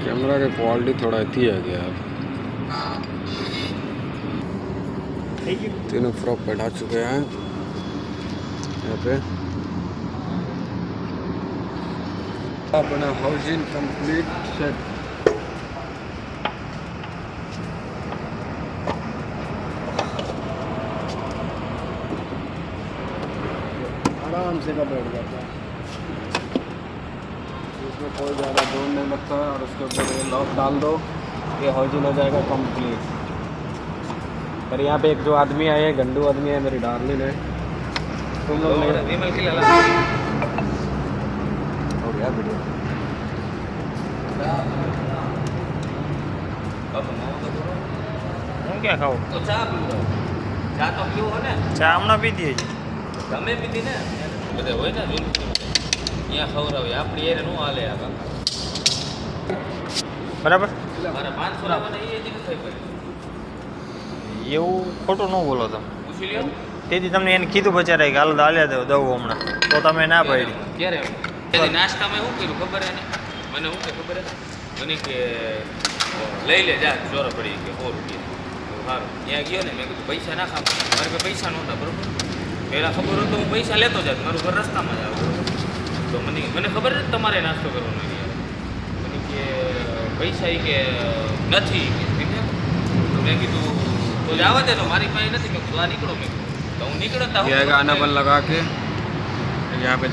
Camera की quality थोड़ा थी है यार। तीनों फ्रॉक बैठा चुके हैं यहाँ पे। अपना हाउसिंग कंप्लीट सेट। आराम से का बैठ जाता है, इसमें कोई ज़्यादा जोर नहीं लगता है। और उसके ऊपर ये लॉक डाल दो, ये हाउसिंग हो जाएगा कंप्लीट। पर यहाँ पे एक जो आदमी आए हैं, गंडू आदमी है, मेरी डार्लिंग है। तुम लोग नहीं हो गया वीडियो। હું ક્યાં ખાવું? તો ચા પીવો, ચા તો પીવો હોય ને? ચા હમણાં પીધી છે. તમે પીધી ને? બધે હોય ને અહીંયા ખવડાવે, આપણી એને નું હાલે આ કાકા. બરાબર? મારે 500 લાવવાના એ જ થઈ પડે. એવું ખોટું ન બોલો તમે. પૂછી લ્યો. તેથી તમને એને કીધું બચારે કે હાલ હાલ્યા દઉં હમણાં, તો તમે ના પાડી. ક્યારે? તેથી નાસ્તામાં શું કર્યું ખબર એને? મને શું કે ખબર હે? મને કે લઈ લે જા, જોર પડી કે 100 રૂપિયા. સારું, ત્યાં ગયો ને, મેં કીધું પૈસા ના ખાવ. મારે કંઈ પૈસા નહોતા, બરોબર. પહેલાં ખબર હોય તો હું પૈસા લેતો જાત, મારું ઘર રસ્તામાં જ આવે. તો મને ખબર જ તમારે નાસ્તો કરવાનો યાર. મને કે પૈસા એ કે નથી કે, તો મેં કીધું તો જવા દે, તો મારી પાસે નથી. મેં કીધું આ નીકળો. મેં કીધું તો હું નીકળતા ये गाना पर लगा के यहाँ पे